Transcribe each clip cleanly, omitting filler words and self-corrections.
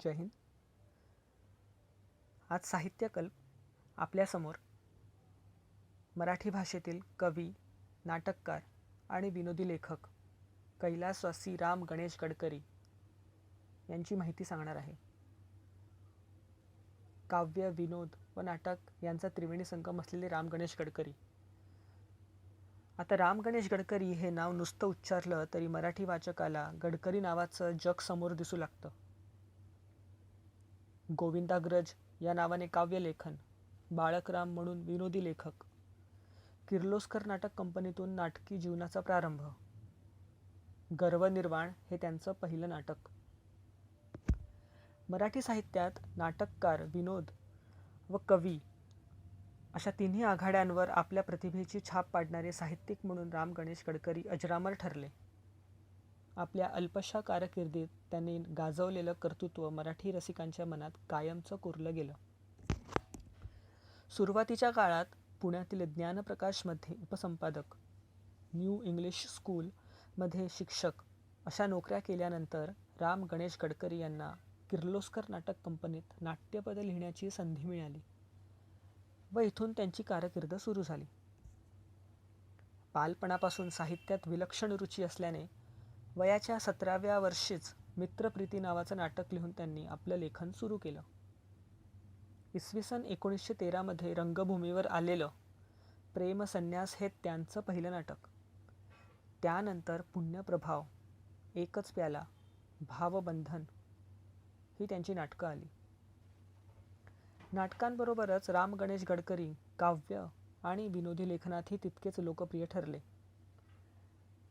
जय हिंद. आज साहित्यकल्प आपल्यासमोर मराठी भाषेतील कवी, नाटककार आणि विनोदी लेखक कैलासवासी राम गणेश गडकरी यांची माहिती सांगणार आहे. काव्य, विनोद व नाटक यांचा त्रिवेणी संगम असलेले राम गणेश गडकरी. आता राम गणेश गडकरी हे नाव नुसतं उच्चारलं तरी मराठी वाचकाला गडकरी नावाचं जग समोर दिसू लागतं. गोविंदाग्रज या नावाने काव्यलेखन, बाळकराम म्हणून विनोदी लेखक, किर्लोस्कर नाटक कंपनीतून नाटकी जीवनाचा प्रारंभ, गर्वनिर्वाण हे त्यांचं पहिलं नाटक. मराठी साहित्यात नाटककार, विनोद व कवी अशा तिन्ही आघाड्यांवर आपल्या प्रतिभेची छाप पाडणारे साहित्यिक म्हणून राम गणेश गडकरी अजरामर ठरले. आपल्या अल्पशा कारकिर्दीत त्यांनी गाजवलेलं कर्तृत्व मराठी रसिकांच्या मनात कायमचं कोरलं गेलं. सुरुवातीच्या काळात पुण्यातील ज्ञानप्रकाशमध्ये उपसंपादक, न्यू इंग्लिश स्कूलमध्ये शिक्षक अशा नोकऱ्या केल्यानंतर राम गणेश गडकरी यांना किर्लोस्कर नाटक कंपनीत नाट्यपद लिहिण्याची संधी मिळाली व इथून त्यांची कारकीर्द सुरू झाली. बालपणापासून साहित्यात विलक्षण रुची असल्याने वयाच्या 17व्या वर्षीच मित्रप्रीती नावाचं नाटक लिहून त्यांनी आपलं लेखन सुरू केलं. इसवी सन 1913 मध्ये रंगभूमीवर आलेलं प्रेमसन्यास हे त्यांचं पहिलं नाटक. त्यानंतर पुण्यप्रभाव, एकच प्याला, भावबंधन ही त्यांची नाटकं आली. नाटकांबरोबरच राम गणेश गडकरी काव्य आणि विनोदी लेखनातही तितकेच लोकप्रिय ठरले.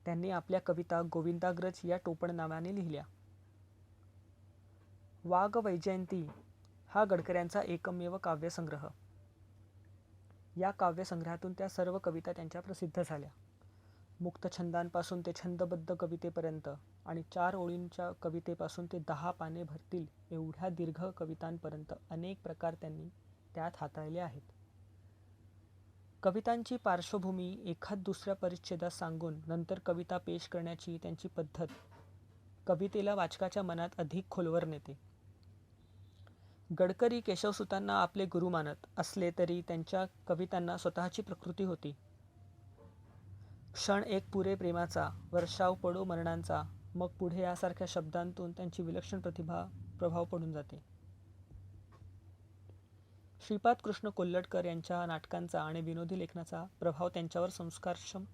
त्यांनी आपल्या कविता गोविंदाग्रज या टोपण नावाने लिहिल्या. वाग्वैजयंती हा गडकऱ्यांचा एकमेव काव्यसंग्रह. या काव्यसंग्रहातून त्या सर्व कविता त्यांच्या प्रसिद्ध झाल्या. मुक्तछंदांपासून ते छंदबद्ध कवितेपर्यंत आणि 4 ओळींच्या कवितेपासून ते 10 पाने भरतील एवढ्या दीर्घ कवितांपर्यंत अनेक प्रकार त्यांनी त्यात हाताळले आहेत. कवितांची पार्श्वभूमी एखाद दुसऱ्या परिच्छेदात सांगून नंतर कविता पेश करण्याची त्यांची पद्धत कवितेला वाचकाच्या मनात अधिक खोलवर नेते. गडकरी केशवसुतांना आपले गुरु मानत असले तरी त्यांच्या कवितांना स्वतःची प्रकृती होती. क्षण एक पुरे प्रेमाचा, वर्षाव पडो मरणांचा, मग पुढे यासारख्या शब्दांतून त्यांची विलक्षण प्रभाव पडून जाते. श्रीपाद कृष्ण कोल्हटकर यांच्या नाटकांचा आणि विनोदी लेखनाचा प्रभाव त्यांच्यावर संस्कारक्षम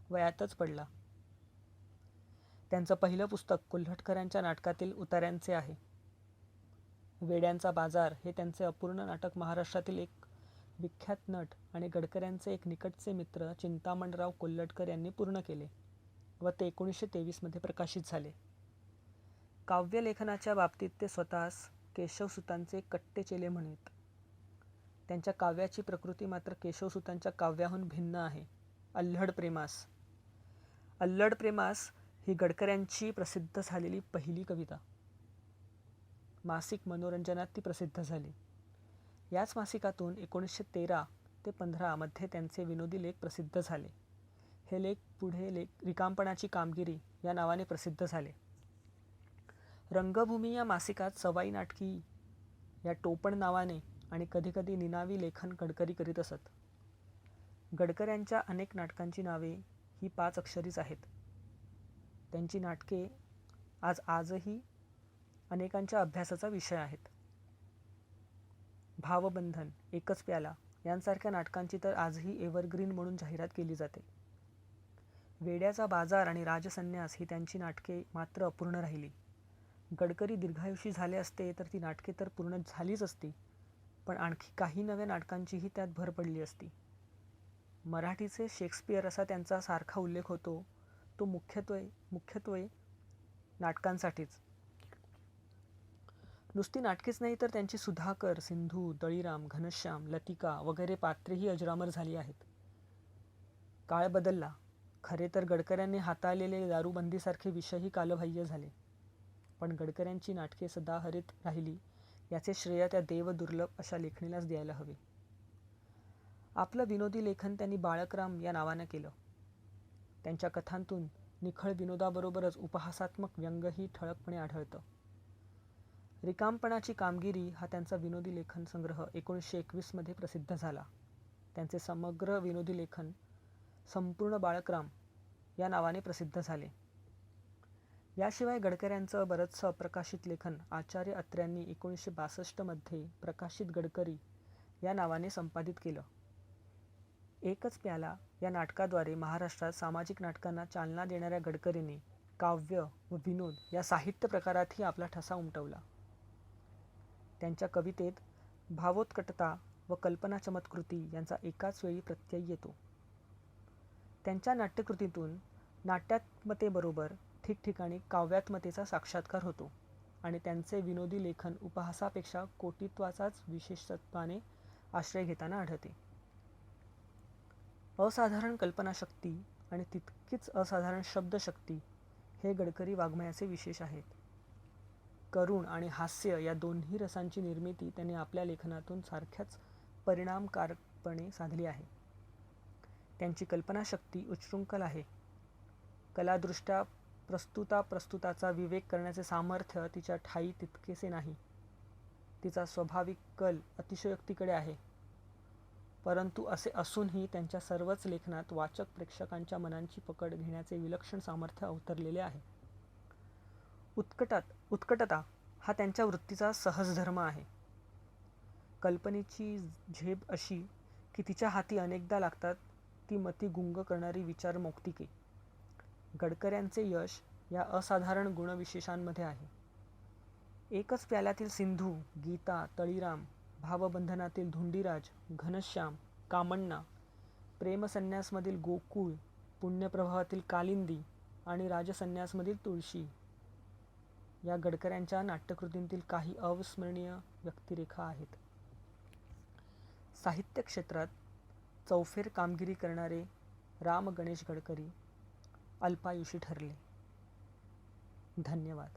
वयातच पडला. त्यांचं पहिलं पुस्तक कोल्हटकरांच्या नाटकातील उतार्यांचे आहे. वेड्यांचा बाजार हे त्यांचे अपूर्ण नाटक महाराष्ट्रातील एक विख्यात नट आणि गडकऱ्यांचे एक निकटचे मित्र चिंतामणराव कोल्हटकर यांनी पूर्ण केले व ते 1923 मध्ये प्रकाशित झाले. काव्यलेखनाच्या बाबतीत ते स्वतःस केशवसुतांचे कट्टे चेले म्हणत. त्यांच्या काव्याची प्रकृती मात्र केशवसुतांच्या काव्याहून भिन्न आहे. अल्लड प्रेमास. अल्लड प्रेमास ही गडकऱ्यांची प्रसिद्ध झालेली पहिली कविता. मासिक मनोरंजनात ती प्रसिद्ध झाली. याच मासिकातून 1913 ते 15 मध्ये त्यांचे विनोदी लेख प्रसिद्ध झाले. हे लेख पुढे रिकामपणाची कामगिरी या नावाने प्रसिद्ध झाले. रंगभूमी या मासिकात सवाई नाटकी या टोपण नावाने आणि कधीकधी निनावी लेखन गडकरी करीत असत. गडकऱ्यांच्या अनेक नाटकांची नावे ही 5 अक्षरीच आहेत. त्यांची नाटके आजही अनेकांच्या अभ्यासाचा विषय आहेत. भावबंधन, एकच प्याला यांसारख्या नाटकांची तर आजही एव्हरग्रीन म्हणून जाहिरात केली जाते. वेड्याचा बाजार आणि राजसन्यास ही त्यांची नाटके मात्र अपूर्ण राहिली. गडकरी दीर्घायुषी झाले असते तर ती नाटके तर पूर्ण झालीच असती, पण आणखी काही नव्या नाटकांचीही त्यात भर पडली असती. मराठीचे शेक्सपियर असा त्यांचा सारखा उल्लेख होतो तो मुख्यत्वे नाटकांसाठीच. नुसती नाटकेच नाही तर त्यांची सुधाकर, सिंधू, दळीराम, घनश्याम, लतिका वगैरे पात्रेही अजरामर झाली आहेत. काळ बदलला. खरे तर गडकऱ्यांनी हाताळलेले दारूबंदीसारखे विषयही कालबाह्य झाले. पण गडकऱ्यांची नाटके सदाहरित राहिली याचे श्रेय त्या देवदुर्लभ अशा लेखणीलाच द्यायला हवे. आपलं विनोदी लेखन त्यांनी बाळकराम या नावानं केलं. त्यांच्या कथांतून निखळ विनोदाबरोबरच उपहासात्मक व्यंगही ठळकपणे आढळतं. रिकामपणाची कामगिरी हा त्यांचा विनोदी लेखन संग्रह 1921मध्ये प्रसिद्ध झाला. त्यांचे समग्र विनोदी लेखन संपूर्ण बाळकराम या नावाने प्रसिद्ध झाले. याशिवाय गडकऱ्यांचं बरंचसं अप्रकाशित लेखन आचार्य अत्र्यांनी 1962मध्ये प्रकाशित गडकरी या नावाने संपादित केलं. एकच प्याला या नाटकाद्वारे महाराष्ट्रात सामाजिक नाटकांना चालना देणाऱ्या गडकरींनी काव्य व विनोद या साहित्य प्रकारातही आपला ठसा उमटवला. त्यांच्या कवितेत भावोत्कटता व कल्पना चमत्कृती यांचा एकाच वेळी प्रत्यय येतो. त्यांच्या नाट्यकृतीतून नाट्यात्मतेबरोबर ठिकठिकाणी काव्यात्मतेचा साक्षात्कार होतो आणि त्यांचे विनोदी लेखन उपहासापेक्षा कोटित्वाचाच विशेषत्वाने आश्रय घेताना आढळते. असाधारण कल्पनाशक्ती आणि तितकीच असाधारण शब्दशक्ती हे गडकरी वाङ्मयाचे विशेष आहेत. करुण आणि हास्य या दोन्ही रसांची निर्मिती त्यांनी आपल्या लेखनातून सारख्याच परिणामकारकपणे साधली आहे. त्यांची कल्पनाशक्ती उच्चृंखल आहे. कलादृष्ट्या प्रस्तुताचा विवेक करण्याचे सामर्थ्य तिच्या ठायी तितकेसे नाही. तिचा स्वाभाविक कल अतिशयोक्तीकडे आहे. परंतु असे असूनही त्यांच्या सर्वच लेखनात वाचक प्रेक्षकांच्या मनांची पकड घेण्याचे विलक्षण सामर्थ्य अवतरलेले आहे. उत्कटता हा त्यांच्या वृत्तीचा सहज धर्म आहे. कल्पनेची झेप अशी की तिच्या हाती अनेकदा लागतात ती मती गुंग करणारी विचारमौक्तिके. गडकऱ्यांचे यश या असाधारण गुणविशेषांमध्ये आहे. एकच प्याल्यातील सिंधू, गीता, तळीराम, भावबंधनातील धुंडीराज, घनश्याम, कामण्णा, प्रेमसन्यासमधील गोकुळ, पुण्यप्रभावातील कालिंदी आणि राजसन्यासमधील तुळशी या गडकऱ्यांच्या नाट्यकृतींतील काही अविस्मरणीय व्यक्तिरेखा आहेत. साहित्य क्षेत्रात चौफेर कामगिरी करणारे राम गणेश गडकरी अल्पायुषी ठरले. धन्यवाद.